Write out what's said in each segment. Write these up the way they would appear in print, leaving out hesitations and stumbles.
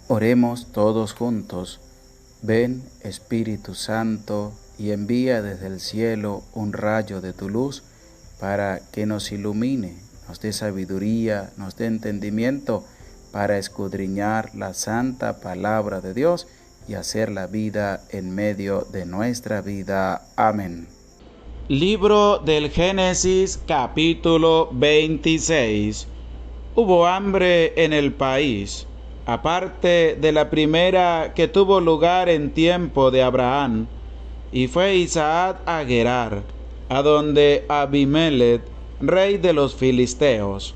Oremos todos juntos. Ven, Espíritu Santo, y envía desde el cielo un rayo de tu luz para que nos ilumine, nos dé sabiduría, nos dé entendimiento para escudriñar la santa palabra de Dios y hacer la vida en medio de nuestra vida. Amén. Libro del Génesis, capítulo 26. Hubo hambre en el país, aparte de la primera que tuvo lugar en tiempo de Abraham, y fue Isaac a Gerar, a donde Abimelech, rey de los filisteos.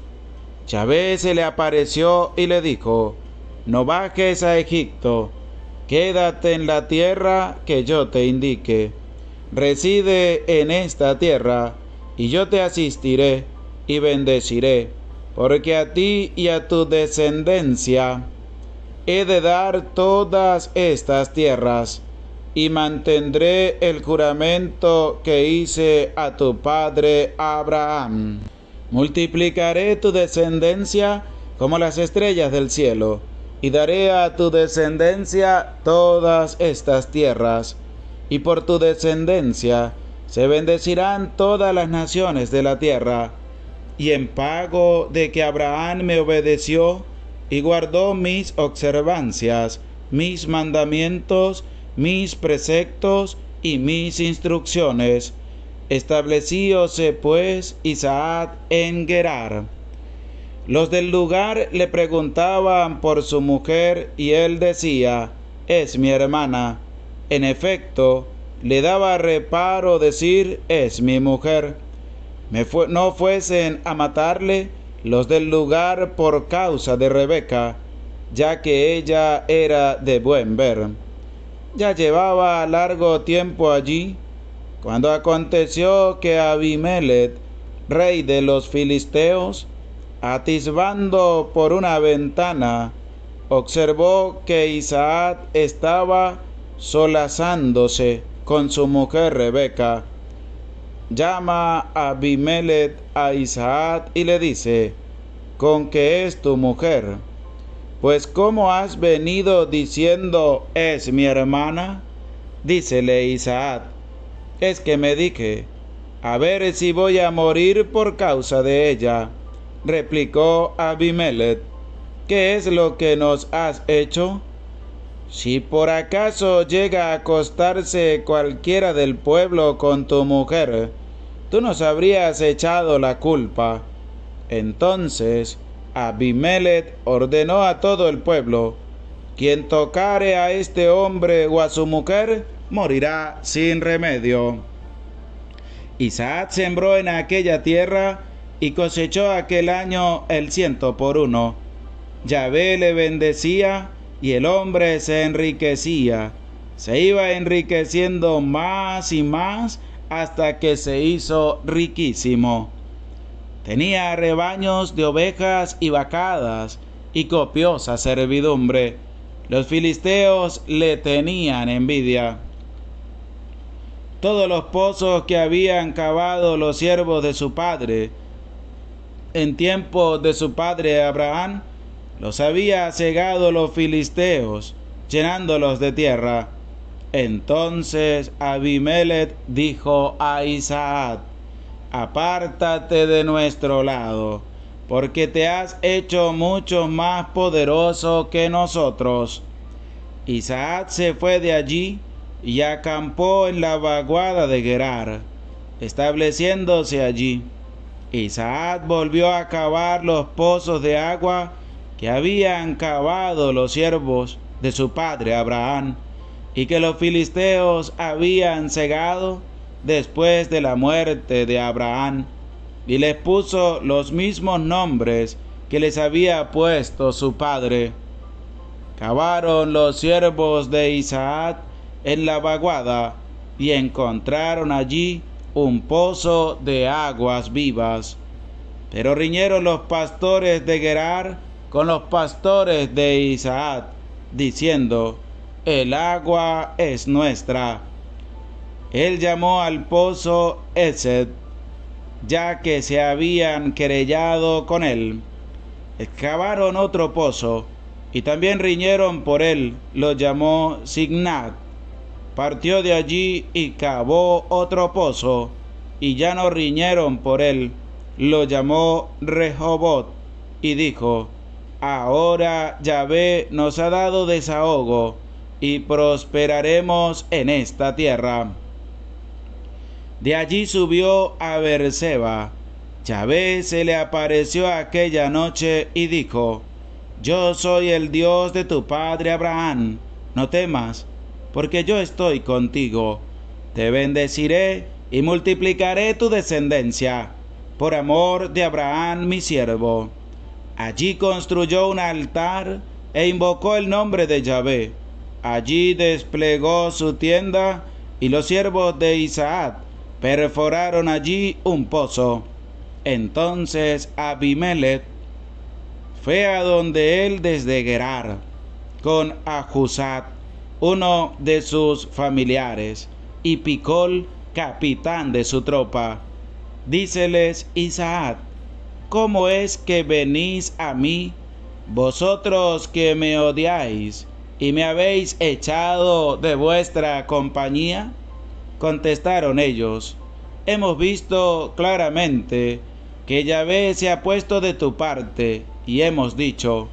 Yahvé se le apareció y le dijo: no bajes a Egipto, quédate en la tierra que yo te indique. Reside en esta tierra, y yo te asistiré y bendeciré, porque a ti y a tu descendencia he de dar todas estas tierras, y mantendré el juramento que hice a tu padre Abraham. Multiplicaré tu descendencia como las estrellas del cielo, y daré a tu descendencia todas estas tierras, y por tu descendencia se bendecirán todas las naciones de la tierra. Y en pago de que Abraham me obedeció y guardó mis observancias, mis mandamientos, mis preceptos y mis instrucciones, establecíose pues Isaac en Gerar. Los del lugar le preguntaban por su mujer, y él decía: es mi hermana. En efecto, le daba reparo decir: es mi mujer. No fuesen a matarle los del lugar por causa de Rebeca, ya que ella era de buen ver. Ya llevaba largo tiempo allí, cuando aconteció que Abimelech, rey de los filisteos, atisbando por una ventana, observó que Isaac estaba solazándose con su mujer Rebeca. Llama a Abimelech a Isaac y le dice: ¿con qué es tu mujer? Pues ¿cómo has venido diciendo: es mi hermana? Dícele Isaac: es que me dije: a ver si voy a morir por causa de ella. Replicó Abimelech: ¿qué es lo que nos has hecho? Si por acaso llega a acostarse cualquiera del pueblo con tu mujer, tú nos habrías echado la culpa. Entonces Abimelech ordenó a todo el pueblo: quien tocare a este hombre o a su mujer, morirá sin remedio. Isaac sembró en aquella tierra y cosechó aquel año el 100 por 1. Yahvé le bendecía y el hombre se enriquecía. Se iba enriqueciendo más y más hasta que se hizo riquísimo. Tenía rebaños de ovejas y vacadas y copiosa servidumbre. Los filisteos le tenían envidia. Todos los pozos que habían cavado los siervos de su padre en tiempo de su padre Abraham, los había cegado los filisteos, llenándolos de tierra. Entonces Abimelech dijo a Isaac: apártate de nuestro lado, porque te has hecho mucho más poderoso que nosotros. Isaac se fue de allí y acampó en la vaguada de Gerar, estableciéndose allí. Isaac volvió a cavar los pozos de agua que habían cavado los siervos de su padre Abraham, y que los filisteos habían cegado después de la muerte de Abraham, y les puso los mismos nombres que les había puesto su padre. Cavaron los siervos de Isaac en la vaguada y encontraron allí un pozo de aguas vivas. Pero riñeron los pastores de Gerar con los pastores de Isaac, diciendo: el agua es nuestra. Él llamó al pozo Esed, ya que se habían querellado con él. Excavaron otro pozo y también riñeron por él, lo llamó Signat. Partió de allí y cavó otro pozo, y ya no riñeron por él, lo llamó Rehobot, y dijo: ahora Yahvé nos ha dado desahogo, y prosperaremos en esta tierra. De allí subió a Beerseba. Yahvé se le apareció aquella noche y dijo: yo soy el Dios de tu padre Abraham, no temas, porque yo estoy contigo. Te bendeciré y multiplicaré tu descendencia, por amor de Abraham mi siervo. Allí construyó un altar e invocó el nombre de Yahvé. Allí desplegó su tienda, y los siervos de Isaac perforaron allí un pozo. Entonces Abimelech fue a donde él desde Gerar, con Ahuzat, uno de sus familiares, y Picol, capitán de su tropa. Díceles Isaac: ¿cómo es que venís a mí, vosotros que me odiáis, y me habéis echado de vuestra compañía? Contestaron ellos: hemos visto claramente que Yahvé se ha puesto de tu parte, y hemos dicho: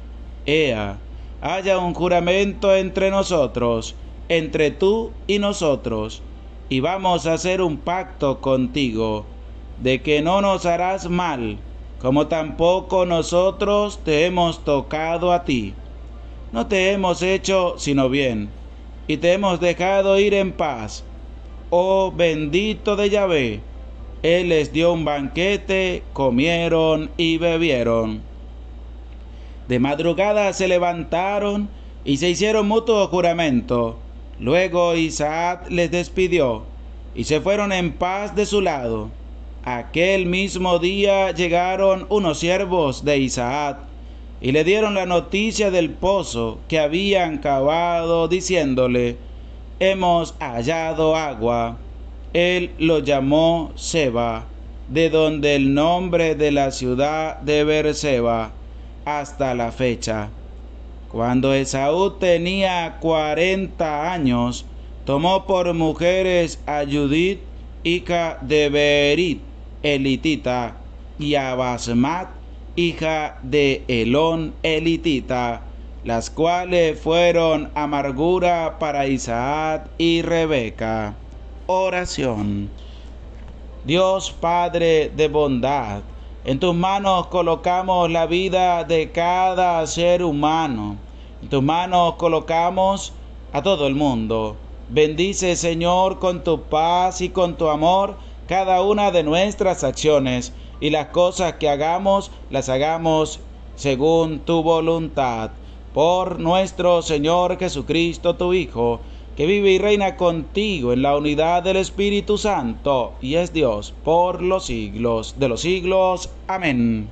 ea, haya un juramento entre nosotros, entre tú y nosotros, y vamos a hacer un pacto contigo, de que no nos harás mal, como tampoco nosotros te hemos tocado a ti. No te hemos hecho sino bien, y te hemos dejado ir en paz. Oh bendito de Yahvé. Él les dio un banquete, comieron y bebieron. De madrugada se levantaron y se hicieron mutuo juramento. Luego Isaac les despidió, y se fueron en paz de su lado. Aquel mismo día llegaron unos siervos de Isaac, y le dieron la noticia del pozo que habían cavado, diciéndole: hemos hallado agua. Él lo llamó Seba, de donde el nombre de la ciudad de Beerseba, hasta la fecha. Cuando Esaú tenía 40 años, tomó por mujeres a Judith, hija de Beerit, elitita, y a Basmat, hija de Elón, elitita, las cuales fueron amargura para Isaac y Rebeca. Oración. Dios Padre de bondad, en tus manos colocamos la vida de cada ser humano. En tus manos colocamos a todo el mundo. Bendice, Señor, con tu paz y con tu amor cada una de nuestras acciones, y las cosas que hagamos, las hagamos según tu voluntad. Por nuestro Señor Jesucristo, tu Hijo, que vive y reina contigo en la unidad del Espíritu Santo, y es Dios por los siglos de los siglos. Amén.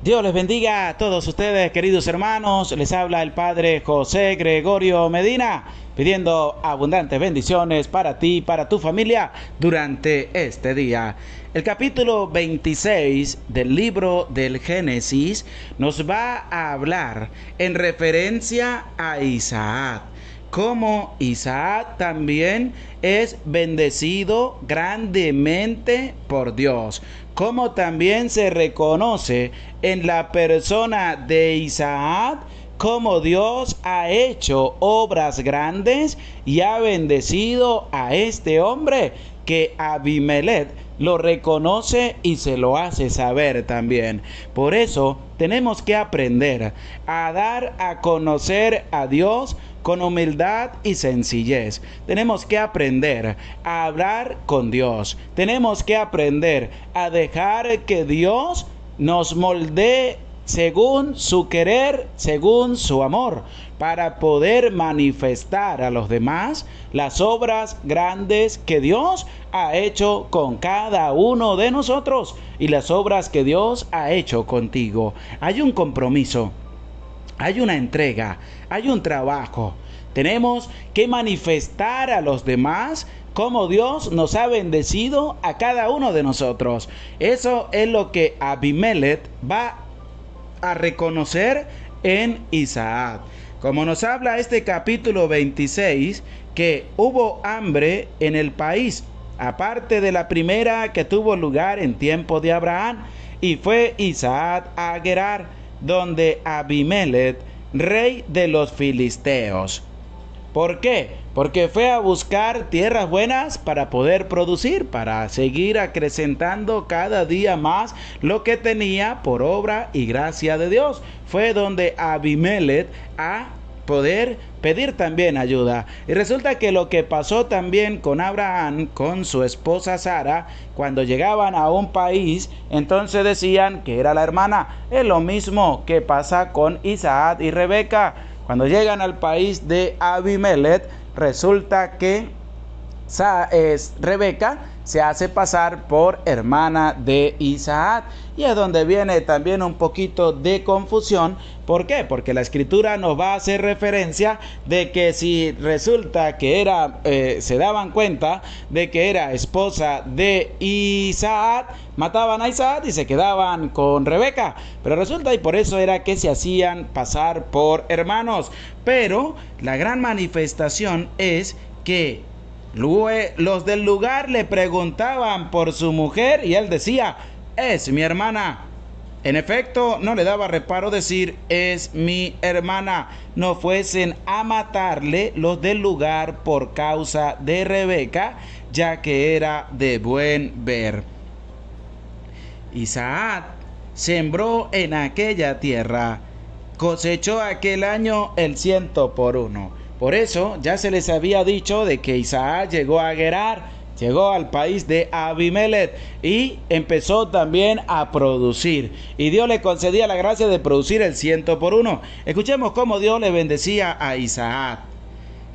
Dios les bendiga a todos ustedes, queridos hermanos. Les habla el Padre José Gregorio Medina, pidiendo abundantes bendiciones para ti y para tu familia durante este día. El capítulo 26 del libro del Génesis nos va a hablar en referencia a Isaac. Como Isaac también es bendecido grandemente por Dios, como también se reconoce en la persona de Isaac como Dios ha hecho obras grandes y ha bendecido a este hombre, que Abimelech lo reconoce y se lo hace saber también. Por eso tenemos que aprender a dar a conocer a Dios con humildad y sencillez. Tenemos que aprender a hablar con Dios. Tenemos que aprender a dejar que Dios nos moldee según su querer, según su amor, para poder manifestar a los demás las obras grandes que Dios ha hecho con cada uno de nosotros y las obras que Dios ha hecho contigo. Hay un compromiso, hay una entrega, hay un trabajo. Tenemos que manifestar a los demás cómo Dios nos ha bendecido a cada uno de nosotros. Eso es lo que Abimelech va a reconocer en Isaac. Como nos habla este capítulo 26, que hubo hambre en el país, aparte de la primera que tuvo lugar en tiempo de Abraham, y fue Isaac a Gerar, donde Abimelech, rey de los filisteos. ¿Por qué? Porque fue a buscar tierras buenas para poder producir, para seguir acrecentando cada día más lo que tenía por obra y gracia de Dios. Fue donde Abimelech a poder pedir también ayuda. Y resulta que lo que pasó también con Abraham, con su esposa Sara, cuando llegaban a un país, entonces decían que era la hermana. Es lo mismo que pasa con Isaac y Rebeca. Cuando llegan al país de Abimelech, resulta que Rebeca se hace pasar por hermana de Isaac, y es donde viene también un poquito de confusión. ¿Por qué? Porque la escritura nos va a hacer referencia de que si resulta que era, se daban cuenta de que era esposa de Isaac, mataban a Isaac y se quedaban con Rebeca. Pero resulta, y por eso era que se hacían pasar por hermanos. Pero la gran manifestación es que los del lugar le preguntaban por su mujer y él decía, es mi hermana. En efecto, no le daba reparo decir, es mi hermana. No fuesen a matarle los del lugar por causa de Rebeca, ya que era de buen ver. Isaac sembró en aquella tierra, cosechó aquel año el 100 por 1. Por eso ya se les había dicho de que Isaac llegó a Gerar, llegó al país de Abimelech y empezó también a producir. Y Dios le concedía la gracia de producir el 100 por 1. Escuchemos cómo Dios le bendecía a Isaac.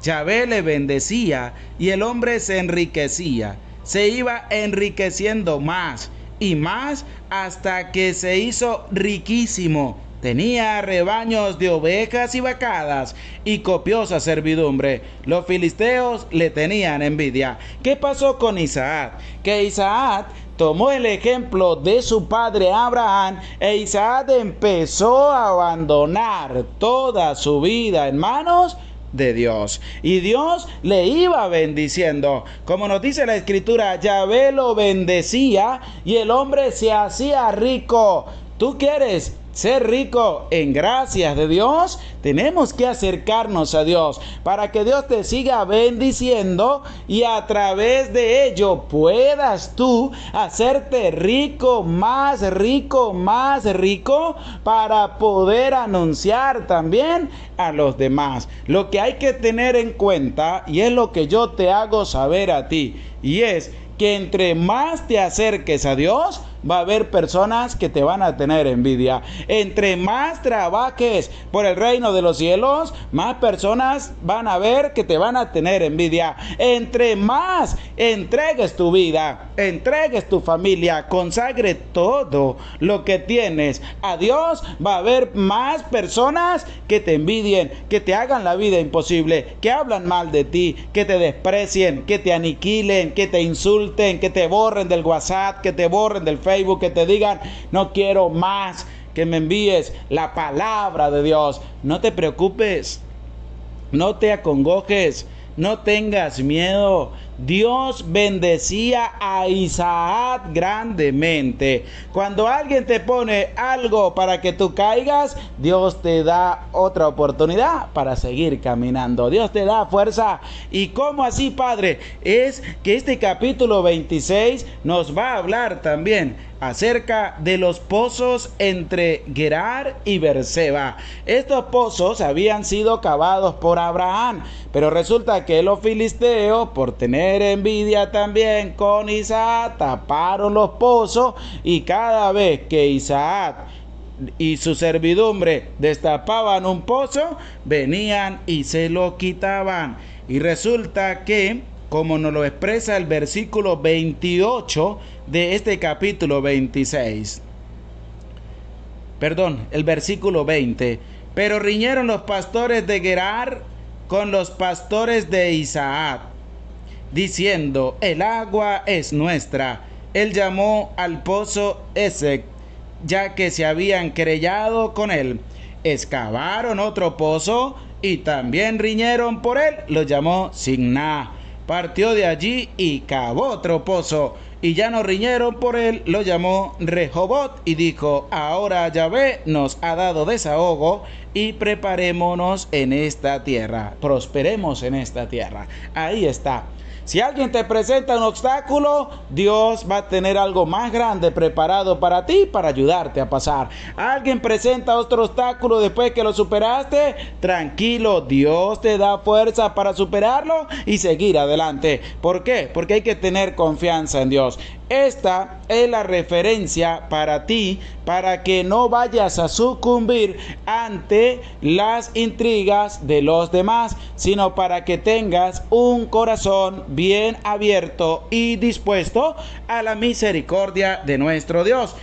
Yahvé le bendecía y el hombre se enriquecía. Se iba enriqueciendo más y más hasta que se hizo riquísimo. Tenía rebaños de ovejas y vacadas y copiosa servidumbre. Los filisteos le tenían envidia. ¿Qué pasó con Isaac? Que Isaac tomó el ejemplo de su padre Abraham e Isaac empezó a abandonar toda su vida en manos de Dios. Y Dios le iba bendiciendo. Como nos dice la escritura, Yahvé lo bendecía y el hombre se hacía rico. ¿Tú quieres ser rico en gracias de Dios? Tenemos que acercarnos a Dios para que Dios te siga bendiciendo y a través de ello puedas tú hacerte rico, más rico, más rico, para poder anunciar también a los demás. Lo que hay que tener en cuenta, y es lo que yo te hago saber a ti, y es que entre más te acerques a Dios, va a haber personas que te van a tener envidia. Entre más trabajes por el reino de los cielos, más personas van a ver que te van a tener envidia. Entre más entregues tu vida, entregues tu familia, consagre todo lo que tienes a Dios, va a haber más personas que te envidien, que te hagan la vida imposible, que hablan mal de ti, que te desprecien, que te aniquilen, que te insulten, que te borren del WhatsApp, que te borren del Facebook, que te digan, no quiero más, que me envíes la palabra de Dios. No te preocupes, no te acongojes, no tengas miedo. Dios bendecía a Isaac grandemente. Cuando alguien te pone algo para que tú caigas, Dios te da otra oportunidad para seguir caminando. Dios te da fuerza. ¿Y cómo así, Padre? Es que este capítulo 26 nos va a hablar también acerca de los pozos entre Gerar y Berseba. Estos pozos habían sido cavados por Abraham, pero resulta que los filisteos, por tener envidia también con Isaac, taparon los pozos, y cada vez que Isaac y su servidumbre destapaban un pozo, venían y se lo quitaban. Y resulta que, como nos lo expresa el versículo 28 de este capítulo 26. El versículo 20. Pero riñeron los pastores de Gerar con los pastores de Isaac, diciendo, el agua es nuestra. Él llamó al pozo Esek, ya que se habían querellado con él. Excavaron otro pozo y también riñeron por él, lo llamó Simná. Partió de allí y cavó otro pozo, y ya no riñeron por él, lo llamó Rehobot, y dijo: ahora Yahvé nos ha dado desahogo, y preparémonos en esta tierra, prosperemos en esta tierra. Ahí está. Si alguien te presenta un obstáculo, Dios va a tener algo más grande preparado para ti, para ayudarte a pasar. Alguien presenta otro obstáculo después que lo superaste, tranquilo, Dios te da fuerza para superarlo y seguir adelante. ¿Por qué? Porque hay que tener confianza en Dios. Esta es la referencia para ti, para que no vayas a sucumbir ante las intrigas de los demás, sino para que tengas un corazón bien abierto y dispuesto a la misericordia de nuestro Dios.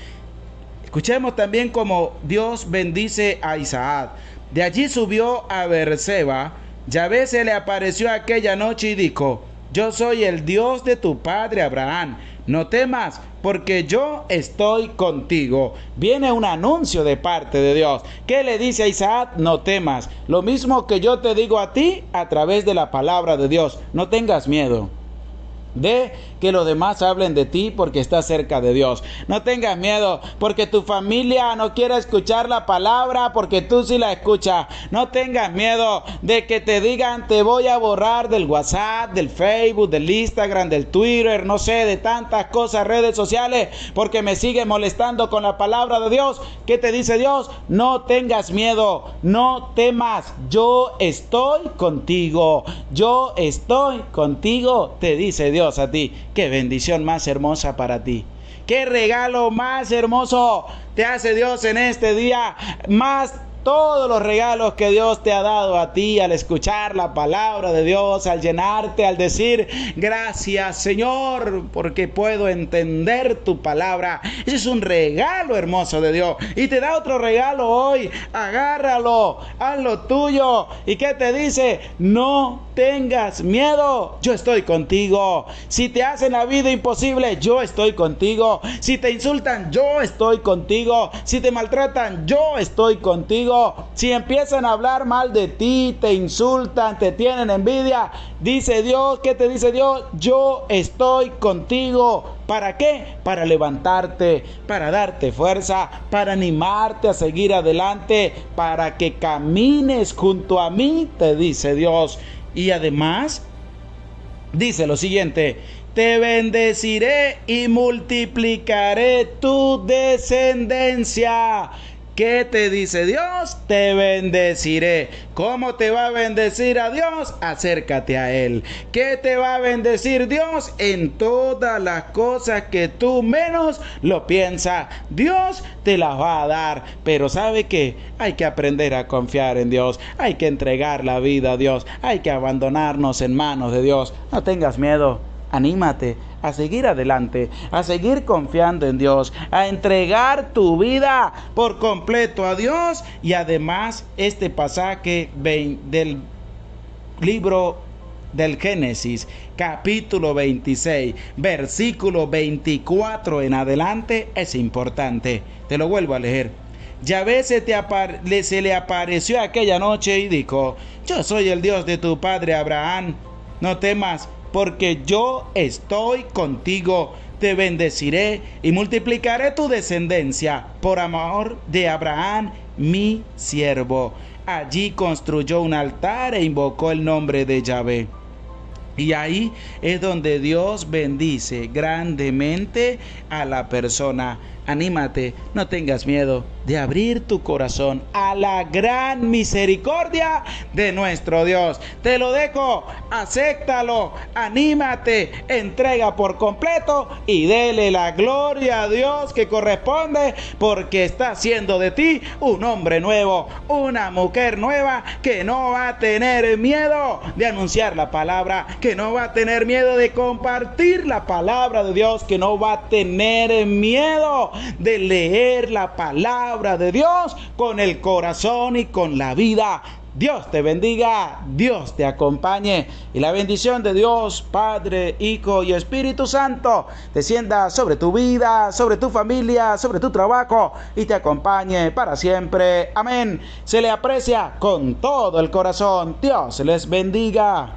Escuchemos también cómo Dios bendice a Isaac. De allí subió a Beerseba. Yahvé se le apareció aquella noche y dijo: yo soy el Dios de tu padre Abraham. No temas, porque yo estoy contigo. Viene un anuncio de parte de Dios. ¿Qué le dice a Isaac? No temas. Lo mismo que yo te digo a ti a través de la palabra de Dios. No tengas miedo de que los demás hablen de ti porque estás cerca de Dios. No tengas miedo porque tu familia no quiere escuchar la palabra porque tú sí la escuchas. No tengas miedo de que te digan: te voy a borrar del WhatsApp, del Facebook, del Instagram, del Twitter, no sé, de tantas cosas, redes sociales, porque me sigues molestando con la palabra de Dios. ¿Qué te dice Dios? No tengas miedo, no temas, yo estoy contigo. Yo estoy contigo, te dice Dios a ti. Qué bendición más hermosa para ti. Qué regalo más hermoso te hace Dios en este día. Más todos los regalos que Dios te ha dado a ti al escuchar la palabra de Dios, al llenarte, al decir: gracias Señor, porque puedo entender tu palabra. Ese es un regalo hermoso de Dios. Y te da otro regalo hoy. Agárralo, hazlo tuyo. ¿Y qué te dice? No tengas miedo, yo estoy contigo. Si te hacen la vida imposible, yo estoy contigo. Si te insultan, yo estoy contigo. Si te maltratan, yo estoy contigo. Si empiezan a hablar mal de ti, te insultan, te tienen envidia, dice Dios, ¿qué te dice Dios? Yo estoy contigo. ¿Para qué? Para levantarte, para darte fuerza, para animarte a seguir adelante, para que camines junto a mí, te dice Dios. Y además, dice lo siguiente: te bendeciré y multiplicaré tu descendencia. ¿Qué te dice Dios? Te bendeciré. ¿Cómo te va a bendecir a Dios? Acércate a Él. ¿Qué te va a bendecir Dios? En todas las cosas que tú menos lo piensas, Dios te las va a dar. Pero ¿sabe qué? Hay que aprender a confiar en Dios. Hay que entregar la vida a Dios. Hay que abandonarnos en manos de Dios. No tengas miedo. Anímate a seguir adelante, a seguir confiando en Dios, a entregar tu vida por completo a Dios. Y además este pasaje del libro del Génesis, capítulo 26, versículo 24 en adelante, es importante. Te lo vuelvo a leer. Yahvé se le apareció aquella noche y dijo: yo soy el Dios de tu padre Abraham. No temas, porque yo estoy contigo. Te bendeciré y multiplicaré tu descendencia por amor de Abraham, mi siervo. Allí construyó un altar e invocó el nombre de Yahvé. Y ahí es donde Dios bendice grandemente a la persona. Anímate, no tengas miedo de abrir tu corazón a la gran misericordia de nuestro Dios. Te lo dejo, acéptalo, anímate, entrega por completo y dele la gloria a Dios que corresponde, porque está haciendo de ti un hombre nuevo, una mujer nueva que no va a tener miedo de anunciar la palabra, que no va a tener miedo de compartir la palabra de Dios, que no va a tener miedo de leer la palabra de Dios con el corazón y con la vida. Dios te bendiga, Dios te acompañe y la bendición de Dios, Padre, Hijo y Espíritu Santo descienda sobre tu vida, sobre tu familia, sobre tu trabajo y te acompañe para siempre. Amén. Se le aprecia con todo el corazón. Dios les bendiga.